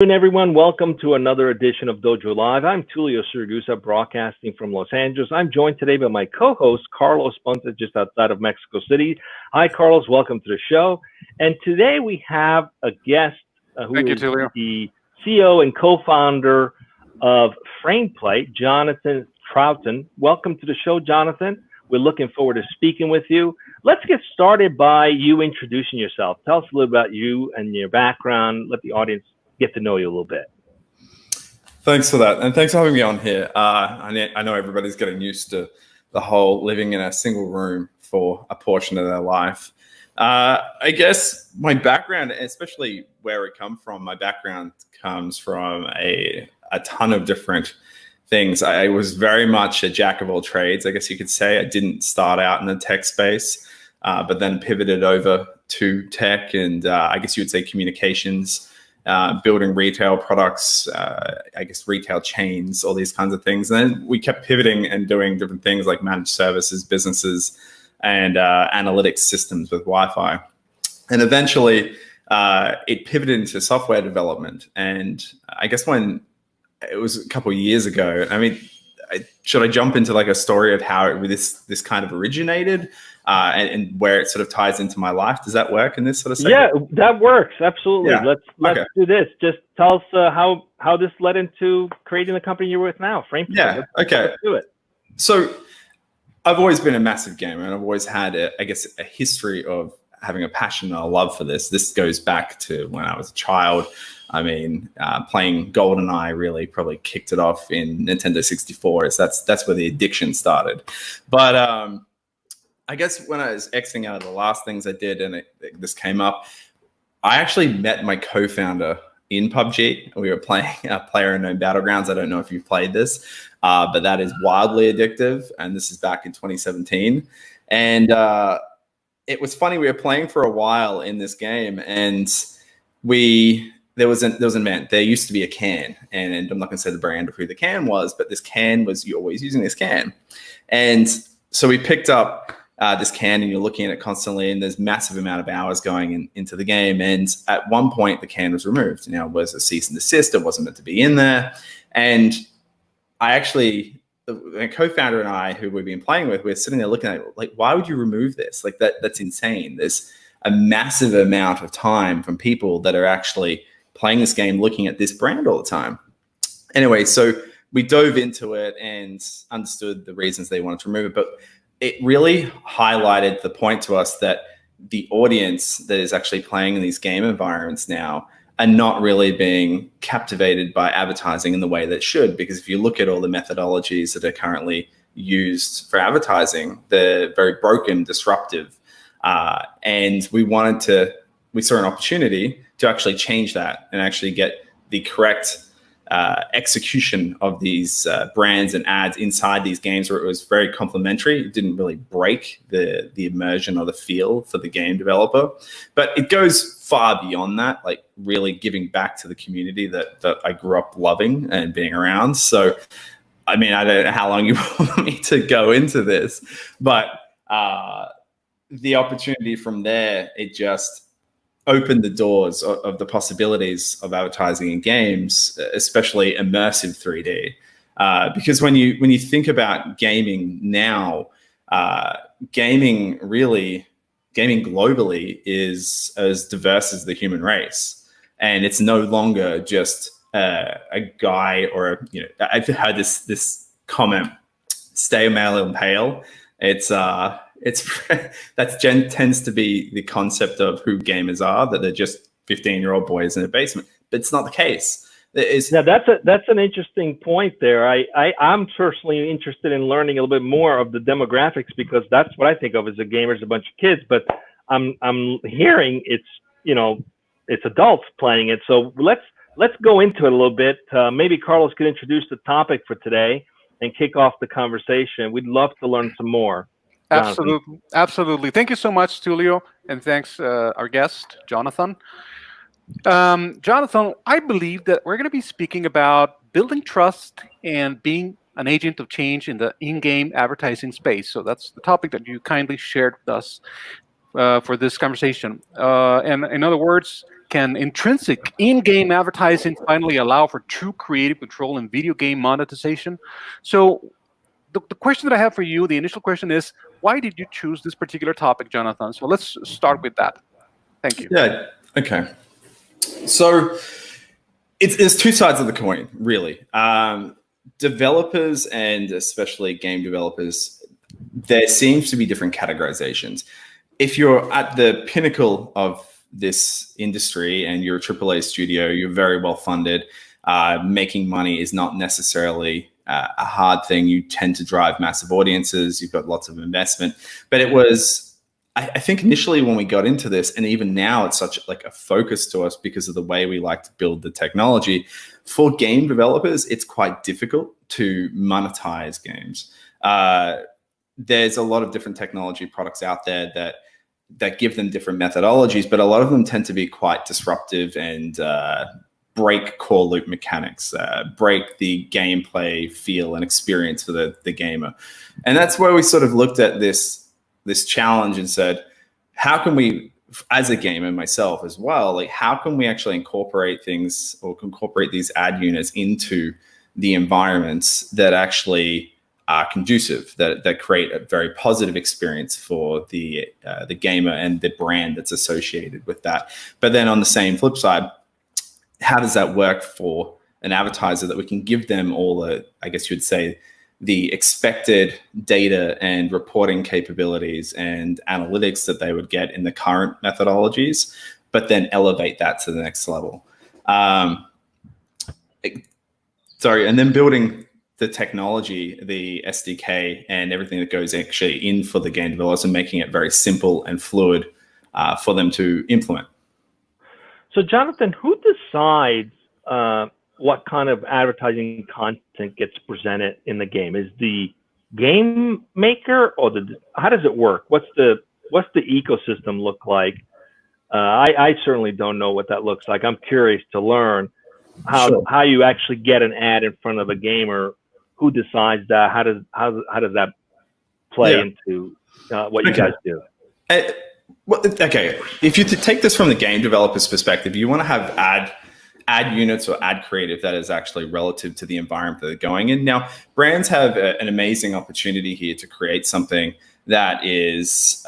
And everyone, welcome to another edition of Dojo Live. I'm Tulio Siragusa, broadcasting from Los Angeles. I'm joined today by my co-host, Carlos Ponte, just outside of Mexico City. Hi, Carlos. Welcome to the show. And today we have a guest who is the CEO and co-founder of Frameplay, Jonathon Troughton. Welcome to the show, Jonathon. We're looking forward to speaking with you. Let's get started by you introducing yourself. Tell us a little about you and your background. Let the audience get to know you a little bit. Thanks for that. And thanks for having me on here. I know everybody's getting used to the whole living in a single room for a portion of their life. I guess my background, especially where it comes from, my background comes from a ton of different things. I was very much a jack of all trades, I guess you could say. I didn't start out in the tech space, but then pivoted over to tech and I guess you would say communications, building retail products, I guess retail chains, all these kinds of things. And then we kept pivoting and doing different things like managed services, businesses, and analytics systems with Wi-Fi. And eventually it pivoted into software development. And I guess when it was a couple of years ago, I mean, should I jump into like a story of how this kind of originated and where it sort of ties into my life? Does that work in this sort of segment? Yeah, that works. Absolutely. Yeah. Let's do this. Just tell us how this led into creating the company you're with now, Frameplay. Yeah. Okay. Let's do it. So I've always been a massive gamer, and I've always had a history of having a passion and a love for this. This goes back to when I was a child. I mean, playing GoldenEye really probably kicked it off in Nintendo 64. So that's where the addiction started. But I guess when I was exiting out of the last things I did, and this came up, I actually met my co-founder in PUBG. We were playing PlayerUnknown Battlegrounds. I don't know if you've played this, but that is wildly addictive. And this is back in 2017. And it was funny. We were playing for a while in this game, and there was an event. There used to be a can, and I'm not going to say the brand of who the can was, but this can was, you're always using this can. And so we picked up this can, and you're looking at it constantly, and there's massive amount of hours going into the game. And at one point, the can was removed. Now, it was a cease and desist. It wasn't meant to be in there. And I actually, the co-founder and I, who we've been playing with, we're sitting there looking at it, like, why would you remove this? Like, that's insane. There's a massive amount of time from people that are actually playing this game, looking at this brand all the time. Anyway, so we dove into it and understood the reasons they wanted to remove it, but it really highlighted the point to us that the audience that is actually playing in these game environments now are not really being captivated by advertising in the way that it should. Because if you look at all the methodologies that are currently used for advertising, they're very broken, disruptive. And we saw an opportunity to actually change that and actually get the correct execution of these brands and ads inside these games where it was very complementary. It didn't really break the immersion or the feel for the game developer. But it goes far beyond that, like really giving back to the community that I grew up loving and being around. So, I mean, I don't know how long you want me to go into this, but the opportunity from there, it just opened the doors of the possibilities of advertising in games, especially immersive 3D. Because when you think about gaming now, gaming globally is as diverse as the human race, and it's no longer just a guy or I've heard this comment: "Stay male and pale." Tends to be the concept of who gamers are, that they're just 15-year-old boys in a basement, but it's not the case. Now that's an interesting point there. I'm personally interested in learning a little bit more of the demographics, because that's what I think of as a gamer, as a bunch of kids. But I'm hearing it's adults playing it. So let's go into it a little bit. Maybe Carlos could introduce the topic for today and kick off the conversation. We'd love to learn some more. Absolutely. Thank you so much, Tulio, and thanks our guest, Jonathon. Jonathon, I believe that we're going to be speaking about building trust and being an agent of change in the in-game advertising space. So that's the topic that you kindly shared with us for this conversation. And in other words, can intrinsic in-game advertising finally allow for true creative control in video game monetization? So the question that I have for you, the initial question is, why did you choose this particular topic, Jonathon? So let's start with that. Thank you. Yeah, okay. So it's two sides of the coin, really. Developers, and especially game developers, there seems to be different categorizations. If you're at the pinnacle of this industry and you're a AAA studio, you're very well funded, making money is not necessarily a hard thing. You tend to drive massive audiences. You've got lots of investment. But it was, I think initially when we got into this, and even now it's such like a focus to us because of the way we like to build the technology. For game developers, it's quite difficult to monetize games. There's a lot of different technology products out there that give them different methodologies, but a lot of them tend to be quite disruptive and break core loop mechanics, break the gameplay feel and experience for the gamer. And that's where we sort of looked at this challenge and said, how can we, as a gamer myself as well, like how can we actually incorporate things or incorporate these ad units into the environments that actually are conducive, that create a very positive experience for the gamer and the brand that's associated with that. But then on the same flip side, how does that work for an advertiser that we can give them all the, I guess you would say, the expected data and reporting capabilities and analytics that they would get in the current methodologies, but then elevate that to the next level. And then building the technology, the SDK, and everything that goes actually in for the game developers and making it very simple and fluid for them to implement. So, Jonathon, who decides what kind of advertising content gets presented in the game? Is the game maker, or how does it work? What's the ecosystem look like? I certainly don't know what that looks like. I'm curious to learn how you actually get an ad in front of a gamer. Who decides that? How does that play into what you guys do? Okay, if you take this from the game developer's perspective, you want to have ad units or ad creative that is actually relative to the environment that they're going in. Now, brands have an amazing opportunity here to create something that is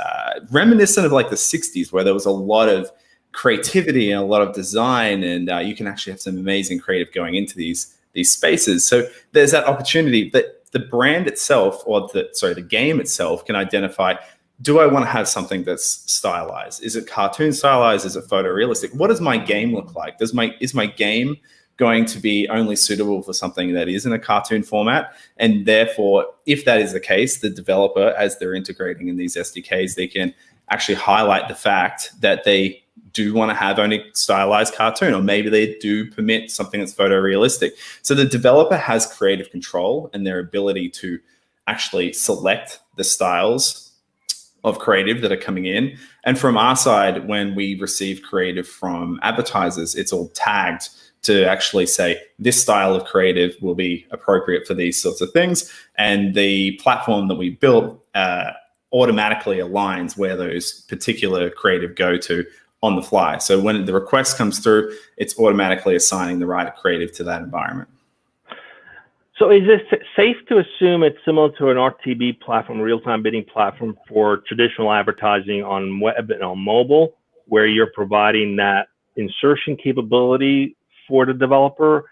reminiscent of like the 60s, where there was a lot of creativity and a lot of design, and you can actually have some amazing creative going into these spaces. So there's that opportunity that the brand itself, or the game itself, can identify, do I want to have something that's stylized? Is it cartoon stylized? Is it photorealistic? What does my game look like? Is my game going to be only suitable for something that is in a cartoon format? And therefore, if that is the case, the developer, as they're integrating in these SDKs, they can actually highlight the fact that they do want to have only stylized cartoon, or maybe they do permit something that's photorealistic. So the developer has creative control and their ability to actually select the styles of creative that are coming in. And from our side, when we receive creative from advertisers, it's all tagged to actually say this style of creative will be appropriate for these sorts of things. And the platform that we built automatically aligns where those particular creative go to on the fly. So when the request comes through, it's automatically assigning the right creative to that environment. So is it safe to assume it's similar to an RTB platform, real-time bidding platform for traditional advertising on web and on mobile, where you're providing that insertion capability for the developer?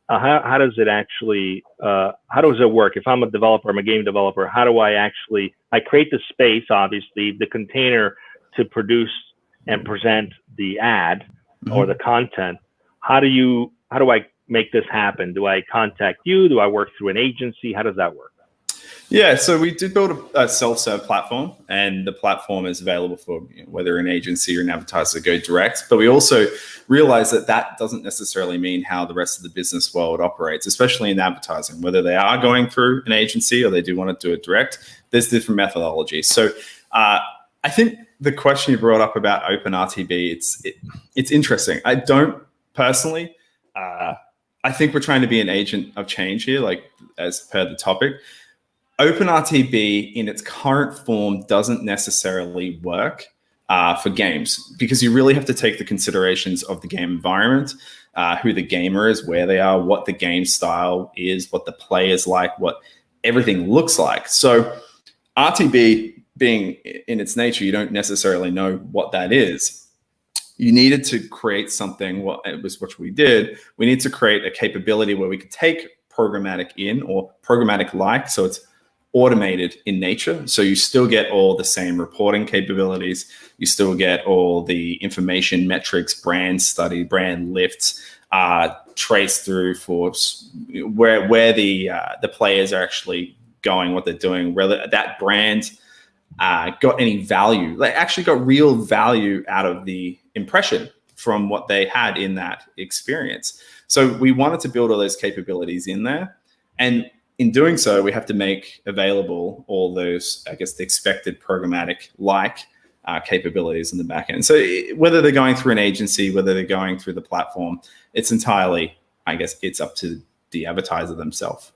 How does it actually, how does it work? If I'm a developer, I'm a game developer, how do I create the space, obviously, the container to produce and present the ad or the content. How do I make this happen? Do I contact you? Do I work through an agency? How does that work? Yeah, so we did build a self-serve platform, and the platform is available for whether an agency or an advertiser go direct. But we also realize that doesn't necessarily mean how the rest of the business world operates, especially in advertising. Whether they are going through an agency or they do want to do it direct, there's different methodologies. So I think the question you brought up about OpenRTB, it's interesting. I don't personally. I think we're trying to be an agent of change here, like as per the topic. OpenRTB in its current form doesn't necessarily work for games, because you really have to take the considerations of the game environment, who the gamer is, where they are, what the game style is, what the play is like, what everything looks like. So RTB being in its nature, you don't necessarily know what that is. You needed to create something, well, it was what we did. We need to create a capability where we could take programmatic in, or programmatic like, so it's automated in nature. So you still get all the same reporting capabilities. You still get all the information, metrics, brand study, brand lifts, trace through for where the players are actually going, what they're doing, whether that brand got any value. They actually got real value out of the impression from what they had in that experience. So we wanted to build all those capabilities in there. And in doing so, we have to make available all those, I guess, the expected programmatic capabilities in the back end. So whether they're going through an agency, whether they're going through the platform, it's entirely, I guess, it's up to the advertiser themselves.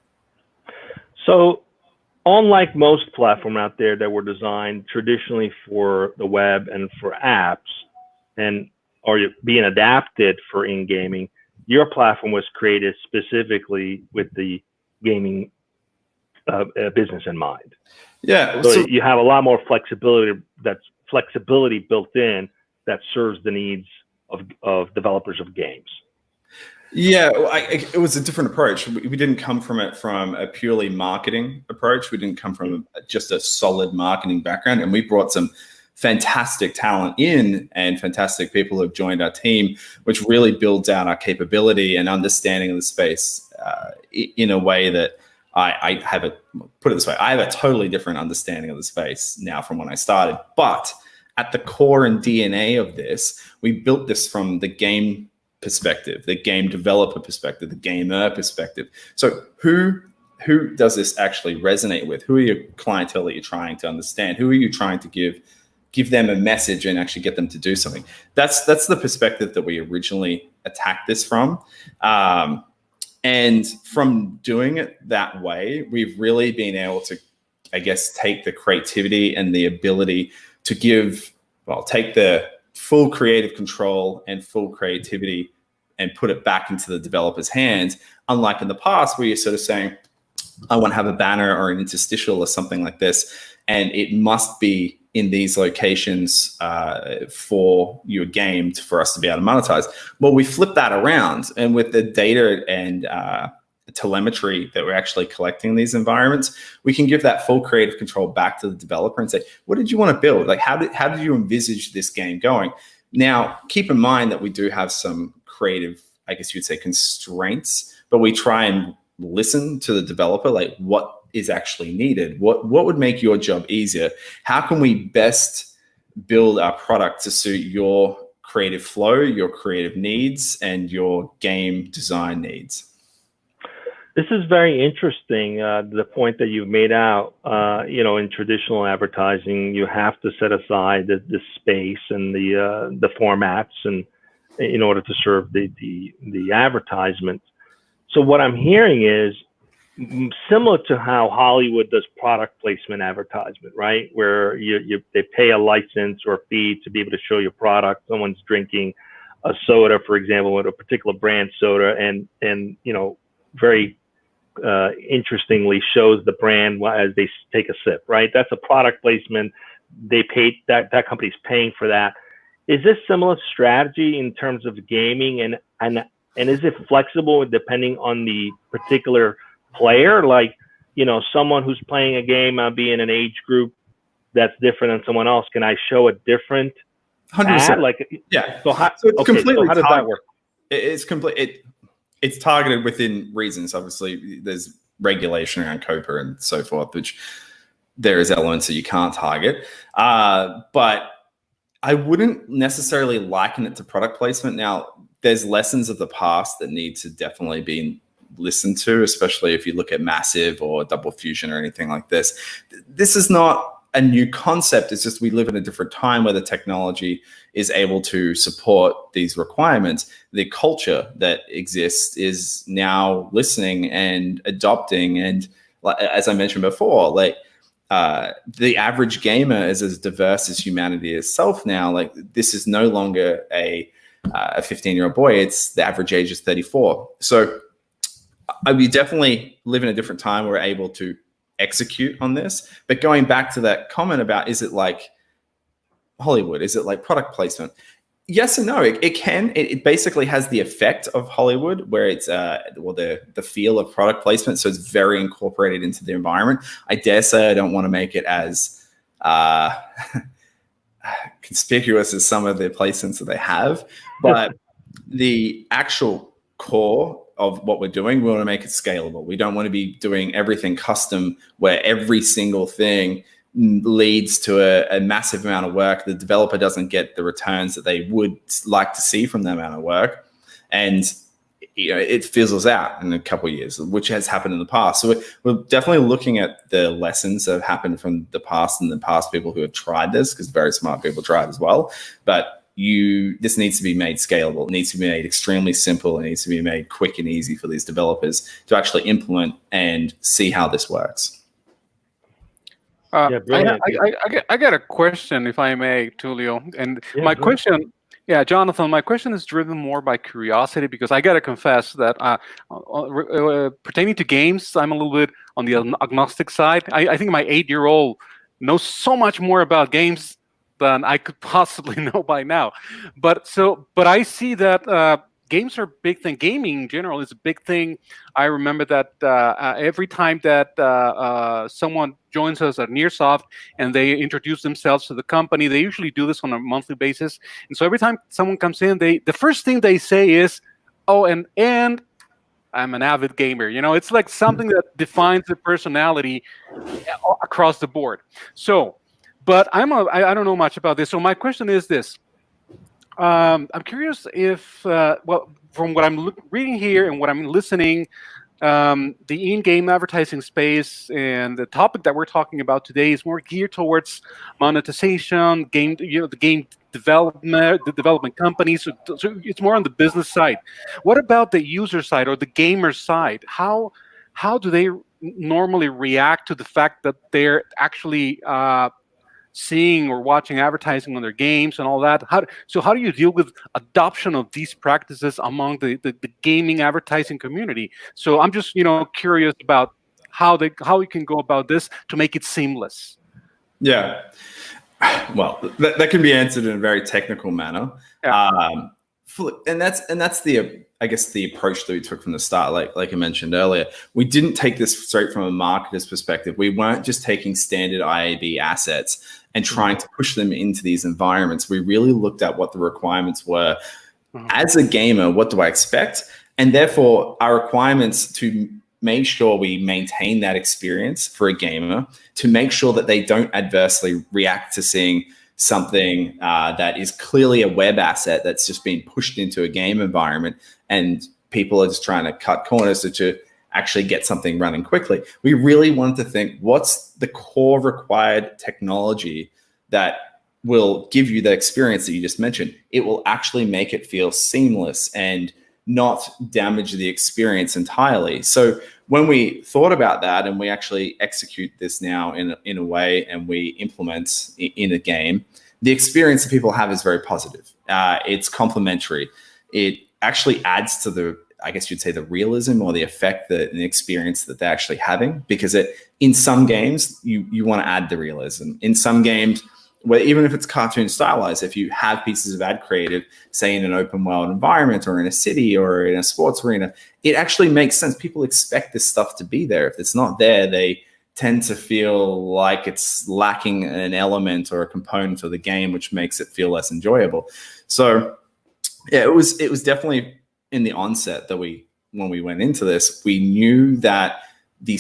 So unlike most platforms out there that were designed traditionally for the web and for apps, and or being adapted for in-gaming, your platform was created specifically with the gaming business in mind. Yeah. So you have a lot more flexibility. That's flexibility built in that serves the needs of developers of games. Yeah, it was a different approach. We didn't come from it from a purely marketing approach. We didn't come from just a solid marketing background, and we brought some fantastic talent in and fantastic people who have joined our team, which really builds out our capability and understanding of the space in a way that I have put it this way, I have a totally different understanding of the space now from when I started. But at the core and DNA of this, we built this from the game perspective, the game developer perspective, the gamer perspective. So who does this actually resonate with? Who are your clientele that you're trying to understand? Who are you trying to give them a message and actually get them to do something? That's the perspective that we originally attacked this from. And from doing it that way, we've really been able to, I guess, take the creativity and the ability to take the full creative control and full creativity and put it back into the developer's hands. Unlike in the past where you're sort of saying, I want to have a banner or an interstitial or something like this, and it must be in these locations for your game for us to be able to monetize. Well, we flip that around, and with the data and telemetry that we're actually collecting in these environments, we can give that full creative control back to the developer and say, what did you want to build? Like, how did you envisage this game going? Now, keep in mind that we do have some creative, I guess you'd say, constraints, but we try and listen to the developer, like what is actually needed, what would make your job easier, how can we best build our product to suit your creative flow, your creative needs, and your game design needs. This is very interesting, the point that you've made out. In traditional advertising, you have to set aside the space and the formats and in order to serve the advertisement. So what I'm hearing is similar to how Hollywood does product placement advertisement, right? Where they pay a license or fee to be able to show your product. Someone's drinking a soda, for example, with a particular brand soda, and very interestingly shows the brand as they take a sip, right? That's a product placement. They paid that company's paying for that. Is this similar strategy in terms of gaming, and is it flexible depending on the particular player? Like, someone who's playing a game, be in an age group that's different than someone else. Can I show a different 100%. ad? Like, yeah. So how, so it's okay, completely so how does that work? It's complete. It's targeted within reasons. Obviously, there's regulation around COPA and so forth, which there is elements that you can't target. But I wouldn't necessarily liken it to product placement. Now, there's lessons of the past that need to definitely be listened to, especially if you look at Massive or Double Fusion or anything like this. This is not a new concept. It's just we live in a different time where the technology is able to support these requirements. The culture that exists is now listening and adopting. And as I mentioned before, like the average gamer is as diverse as humanity itself now. Like, this is no longer a 15-year-old boy. It's the average age is 34. So we definitely live in a different time. We're able to execute on this. But going back to that comment about, is it like Hollywood? Is it like product placement? Yes and no. It can. It basically has the effect of Hollywood, where it's the feel of product placement. So it's very incorporated into the environment. I dare say I don't want to make it as conspicuous as some of the placements that they have, but the actual core of what we're doing, we want to make it scalable. We don't want to be doing everything custom, where every single thing leads to a massive amount of work. The developer doesn't get the returns that they would like to see from that amount of work, and it fizzles out in a couple of years, which has happened in the past. So we're definitely looking at the lessons that have happened from the past and the past people who have tried this, because very smart people tried as well. But this needs to be made scalable. It needs to be made extremely simple. It needs to be made quick and easy for these developers to actually implement and see how this works. Yeah, brilliant. I got a question, if I may, Tulio. And Yeah, my go question, Jonathan, my question is driven more by curiosity, because I got to confess that pertaining to games, I'm a little bit on the agnostic side. I think my 8-year-old knows so much more about games than I could possibly know by now. But I see that games are a big thing. Gaming in general is a big thing. I remember that every time that someone joins us at Nearsoft and they introduce themselves to the company, they usually do this on a monthly basis. And so every time someone comes in, the first thing they say is, "Oh, and I'm an avid gamer." It's like something that defines the personality across the board. So, but I don't know much about this. So my question is this. I'm curious if, from what I'm reading here and what I'm listening, the in-game advertising space and the topic that we're talking about today is more geared towards monetization, the game development, the development companies. So it's more on the business side. What about the user side or the gamer side? How do they normally react to the fact that they're actually seeing or watching advertising on their games and all that? How do you deal with adoption of these practices among the gaming advertising community? So I'm just curious about how we can go about this to make it seamless. Yeah, well, that can be answered in a very technical manner. Yeah. And that's the approach that we took from the start. Like I mentioned earlier, we didn't take this straight from a marketer's perspective. We weren't just taking standard IAB assets and trying to push them into these environments. We really looked at what the requirements were. As a gamer, what do I expect? And therefore, our requirements to make sure we maintain that experience for a gamer, to make sure that they don't adversely react to seeing something that is clearly a web asset that's just being pushed into a game environment, and people are just trying to cut corners to actually get something running quickly. We really wanted to think, what's the core required technology that will give you the experience that you just mentioned? It will actually make it feel seamless and not damage the experience entirely. So when we thought about that and we actually execute this now in a way and we implement in a game, the experience that people have is very positive. It's complementary. It actually adds to the, I guess you'd say, the realism or the effect that an experience that they're actually having, because in some games, you want to add the realism. In some games, where even if it's cartoon stylized, if you have pieces of ad creative, say in an open world environment or in a city or in a sports arena, it actually makes sense. People expect this stuff to be there. If it's not there, they tend to feel like it's lacking an element or a component of the game, which makes it feel less enjoyable. So yeah, it was definitely in the onset that when we went into this, we knew that the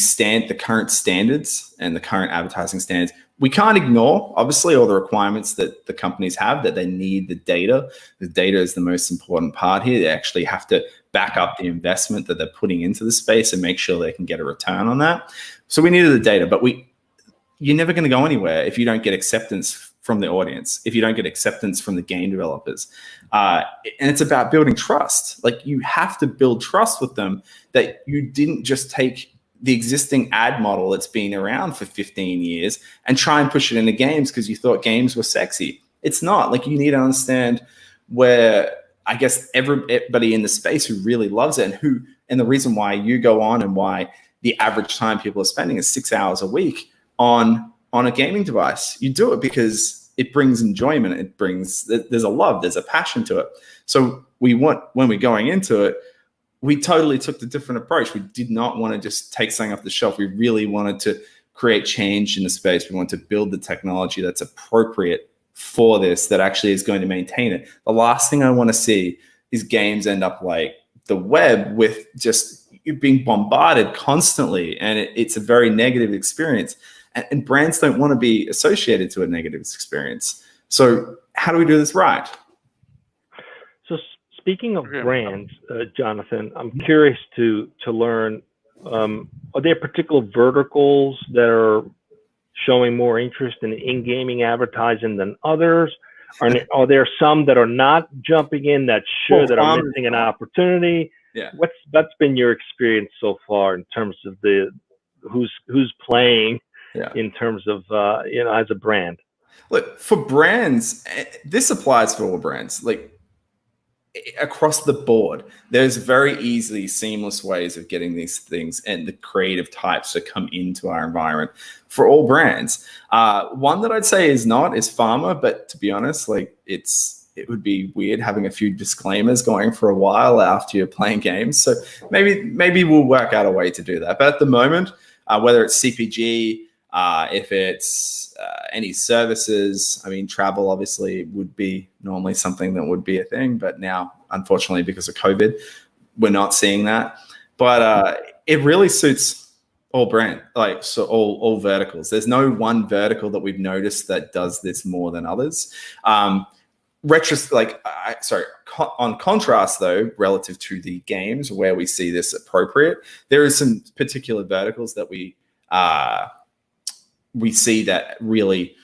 current standards and the current advertising standards, we can't ignore, obviously, all the requirements that the companies have, that they need the data. The data is the most important part here. They actually have to back up the investment that they're putting into the space and make sure they can get a return on that. So we needed the data, but you're never going to go anywhere if you don't get acceptance from the audience, if you don't get acceptance from the game developers. And it's about building trust. Like, you have to build trust with them that you didn't just take the existing ad model that's been around for 15 years and try and push it into games because you thought games were sexy. It's not. Like, you need to understand where, I guess, everybody in the space who really loves it and the reason why you go on and why the average time people are spending is 6 hours a week on a gaming device. You do it because it brings enjoyment. There's a love, there's a passion to it. So when we're going into it, we totally took the different approach. We did not want to just take something off the shelf. We really wanted to create change in the space. We want to build the technology that's appropriate for this, that actually is going to maintain it. The last thing I want to see is games end up like the web, with just you being bombarded constantly, and it's a very negative experience. And brands don't want to be associated to a negative experience. So how do we do this right? So speaking of brands, Jonathon, I'm curious to learn, are there particular verticals that are showing more interest in gaming advertising than others? Are there some that are not jumping in that should, that are missing an opportunity? Yeah. That's been your experience so far in terms of who's playing in terms of as a brand? Look, for brands, this applies for all brands. Like, across the board, there's very easily seamless ways of getting these things and the creative types to come into our environment for all brands. One that I'd say is pharma, but to be honest, like, it would be weird having a few disclaimers going for a while after you're playing games. So maybe we'll work out a way to do that. But at the moment, whether it's CPG, if it's any services, I mean, travel obviously would be normally something that would be a thing, but now, unfortunately, because of COVID, we're not seeing that. But it really suits all brands, like, so all verticals. There's no one vertical that we've noticed that does this more than others. On contrast, though, relative to the games where we see this appropriate, there is some particular verticals that we see that really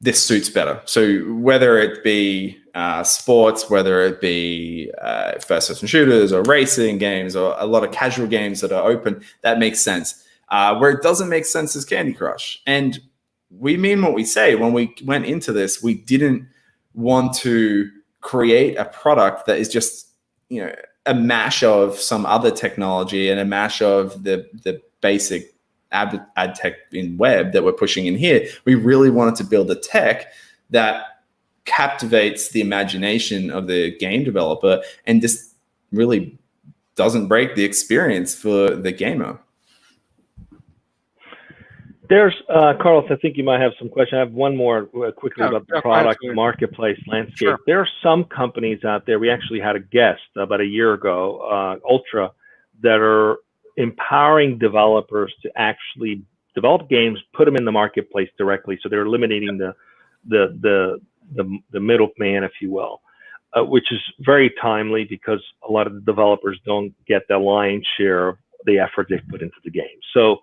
this suits better. So whether it be sports, whether it be first-person shooters or racing games or a lot of casual games that are open, that makes sense. Where it doesn't make sense is Candy Crush. And we mean what we say. When we went into this, we didn't want to create a product that is just, a mash of some other technology and a mash of the basic ad tech in web that we're pushing in here. We really wanted to build a tech that captivates the imagination of the game developer and just really doesn't break the experience for the gamer. There's Carlos, I think you might have some questions. I have one more quickly about the product marketplace landscape. Sure. There are some companies out there. We actually had a guest about a year ago, Ultra, that are empowering developers to actually develop games, put them in the marketplace directly. So they're eliminating the middleman, if you will, which is very timely because a lot of the developers don't get the lion's share of the effort they put into the game. So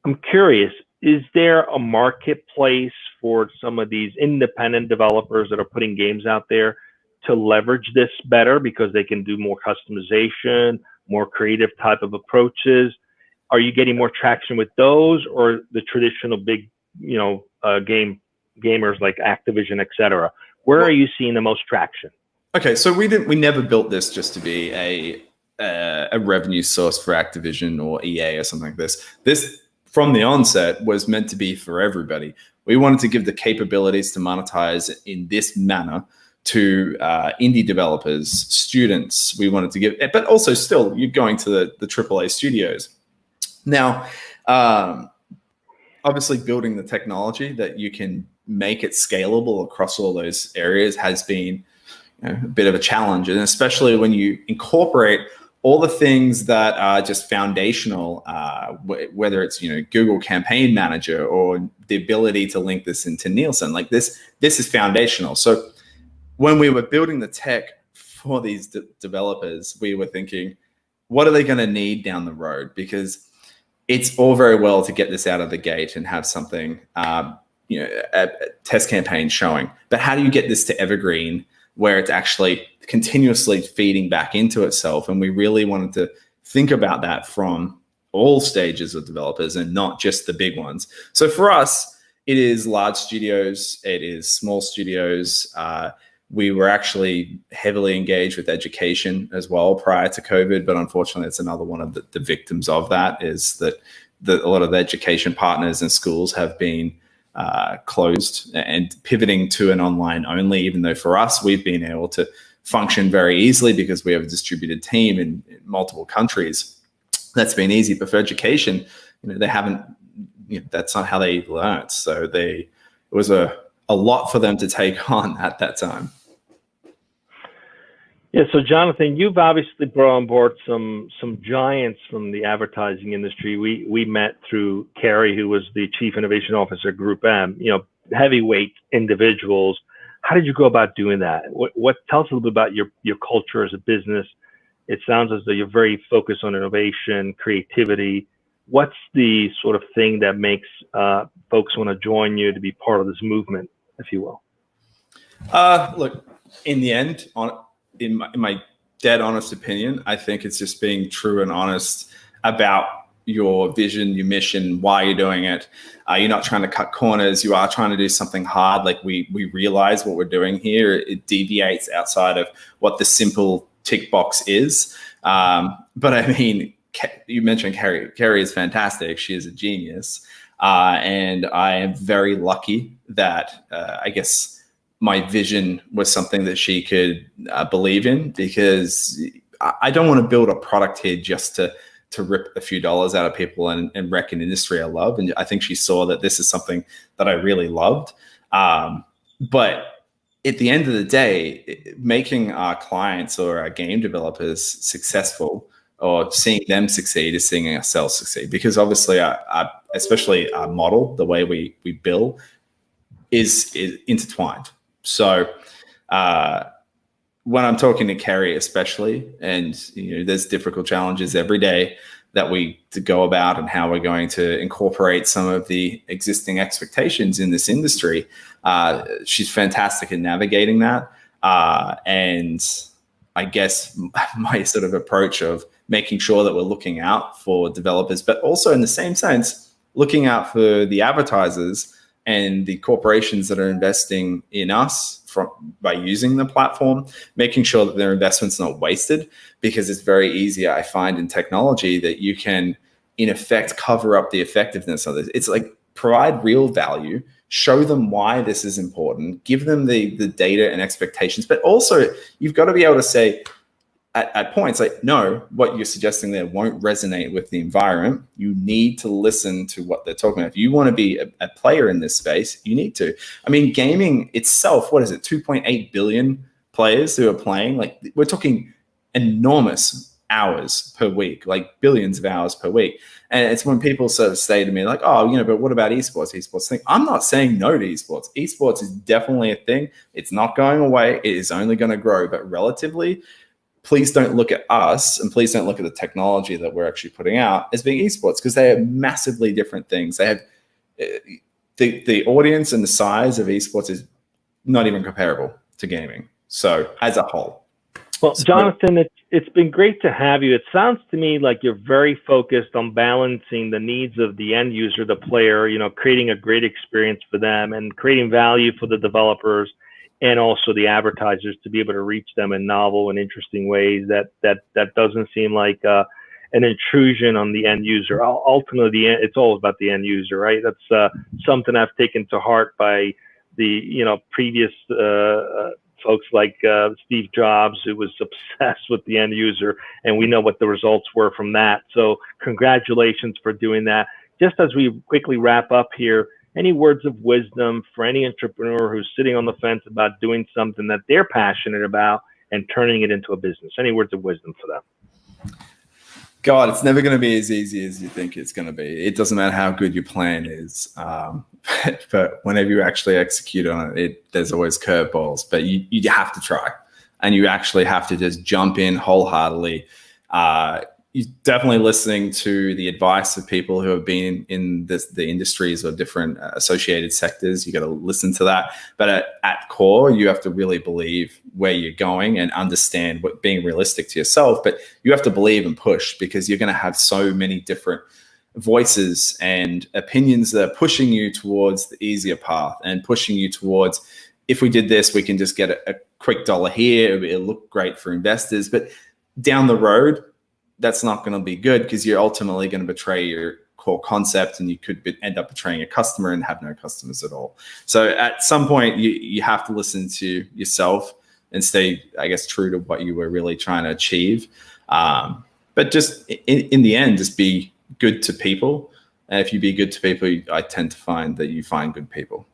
I'm curious, is there a marketplace for some of these independent developers that are putting games out there to leverage this better because they can do more customization, more creative type of approaches? Are you getting more traction with those, or the traditional big, gamers like Activision, etc.? Where are you seeing the most traction? Okay, so we never built this just to be a revenue source for Activision or EA or something like this. This, from the onset, was meant to be for everybody. We wanted to give the capabilities to monetize in this manner to indie developers, students. We wanted to give, but also still, you're going to the AAA studios. Now, obviously, building the technology that you can make it scalable across all those areas has been a bit of a challenge, and especially when you incorporate all the things that are just foundational, whether it's Google Campaign Manager or the ability to link this into Nielsen. Like this is foundational. So when we were building the tech for these developers, we were thinking, what are they going to need down the road? Because it's all very well to get this out of the gate and have something, a test campaign showing, but how do you get this to evergreen where it's actually continuously feeding back into itself? And we really wanted to think about that from all stages of developers and not just the big ones. So for us, it is large studios, it is small studios. We were actually heavily engaged with education as well prior to COVID, but unfortunately, it's another one of the victims of that, is that a lot of the education partners and schools have been closed and pivoting to an online only, even though for us, we've been able to function very easily because we have a distributed team in multiple countries. That's been easy, but for education, they haven't, that's not how they learned. So it was a lot for them to take on at that time. Yeah, so Jonathon, you've obviously brought on board some giants from the advertising industry. We met through Carrie, who was the Chief Innovation Officer at Group M, heavyweight individuals. How did you go about doing that? What tell us a little bit about your culture as a business? It sounds as though you're very focused on innovation, creativity. What's the sort of thing that makes folks want to join you to be part of this movement, if you will? Look, in the end, in my dead honest opinion, I think it's just being true and honest about your vision, your mission, why you're doing it. You're not trying to cut corners. You are trying to do something hard. Like we realize what we're doing here, it deviates outside of what the simple tick box is. But I mean, you mentioned Carrie. Carrie is fantastic. She is a genius. And I am very lucky that I guess my vision was something that she could believe in, because I don't want to build a product here just to rip a few dollars out of people and wreck an industry I love. And I think she saw that this is something that I really loved. But at the end of the day, making our clients or our game developers successful, or seeing them succeed, is seeing ourselves succeed. Because obviously, especially our model, the way we bill, is intertwined. So when I'm talking to Carrie especially, and there's difficult challenges every day that we to go about, and how we're going to incorporate some of the existing expectations in this industry, she's fantastic in navigating that. And I guess my sort of approach of making sure that we're looking out for developers, but also in the same sense, looking out for the advertisers and the corporations that are investing in us by using the platform, making sure that their investment's not wasted, because it's very easy, I find, in technology that you can, in effect, cover up the effectiveness of this. It's like provide real value, show them why this is important, give them the data and expectations, but also you've got to be able to say, at points like, no, what you're suggesting there won't resonate with the environment. You need to listen to what they're talking about. If you want to be a player in this space, you need to. I mean, gaming itself, what is it? 2.8 billion players who are playing. Like, we're talking enormous hours per week, like billions of hours per week. And it's when people sort of say to me like, oh, but what about esports? Esports thing. I'm not saying no to esports. Esports is definitely a thing. It's not going away. It is only going to grow, but relatively, please don't look at us, and please don't look at the technology that we're actually putting out as being esports, because they are massively different things. They have the audience and the size of esports is not even comparable to gaming. So as a whole. Well, Jonathon, it's been great to have you. It sounds to me like you're very focused on balancing the needs of the end user, the player, creating a great experience for them and creating value for the developers, and also the advertisers to be able to reach them in novel and interesting ways that doesn't seem like an intrusion on the end user. Ultimately, it's all about the end user, right? That's something I've taken to heart by the previous folks like Steve Jobs, who was obsessed with the end user, and we know what the results were from that. So congratulations for doing that. Just as we quickly wrap up here, any words of wisdom for any entrepreneur who's sitting on the fence about doing something that they're passionate about and turning it into a business? Any words of wisdom for them? God, it's never going to be as easy as you think it's going to be. It doesn't matter how good your plan is. But whenever you actually execute on it, there's always curveballs. But you have to try. And you actually have to just jump in wholeheartedly. you're definitely listening to the advice of people who have been in the industries or different associated sectors. You got to listen to that. But at core, you have to really believe where you're going and understand what being realistic to yourself. But you have to believe and push, because you're going to have so many different voices and opinions that are pushing you towards the easier path and pushing you towards, if we did this, we can just get a quick dollar here. It'll look great for investors. But down the road, that's not going to be good, because you're ultimately going to betray your core concept, and you could end up betraying a customer and have no customers at all. So at some point, you have to listen to yourself and stay, I guess, true to what you were really trying to achieve. But just in the end, just be good to people. And if you be good to people, I tend to find that you find good people.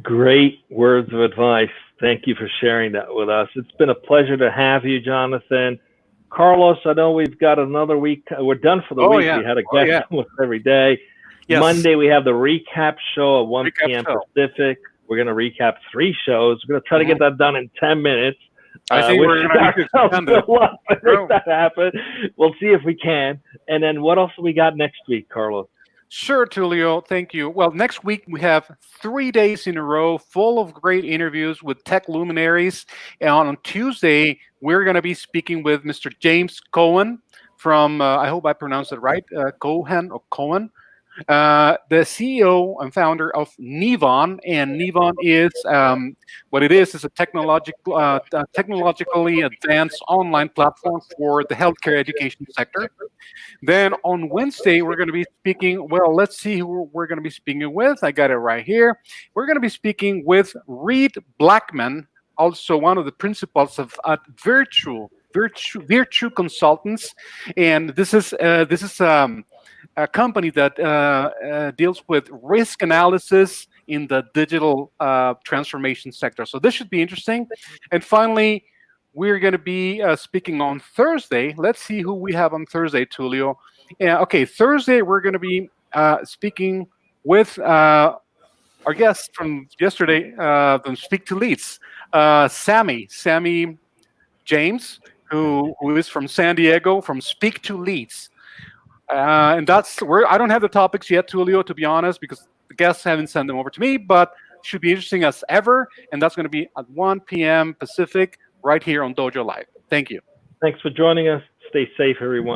Great words of advice. Thank you for sharing that with us. It's been a pleasure to have you, Jonathan. Carlos, I know we've got another week. We're done for the week. Yeah. We had a guest almost every day. Yes. Monday, we have the recap show at 1 p.m. Pacific. We're going to recap 3 shows. We're going to try to get that done in 10 minutes. I think we're going to make that happen. We'll see if we can. And then what else do we got next week, Carlos? Sure, Tulio. Thank you. Well, next week we have 3 days in a row full of great interviews with tech luminaries. And on Tuesday, we're going to be speaking with Mr. James Cohen from, I hope I pronounced it right, Cohen, the CEO and founder of Nivon. And Nivon is, what it is a technologically advanced online platform for the healthcare education sector. Then on Wednesday, we're going to be speaking, well, let's see who we're going to be speaking with. I got it right here. We're going to be speaking with Reed Blackman, also one of the principals of Virtue Consultants. And this is a company that deals with risk analysis in the digital transformation sector. So this should be interesting. And finally, we're going to be speaking on Thursday. Let's see who we have on Thursday, Tulio. Okay, Thursday, we're going to be speaking with our guest from yesterday, from Speak to Leads, Sammy James, who is from San Diego, from Speak to Leads. And that's where I don't have the topics yet, Tulio, to be honest, because the guests haven't sent them over to me, but it should be interesting as ever. And that's going to be at 1 p.m. Pacific, right here on Dojo Live. Thank you. Thanks for joining us. Stay safe, everyone.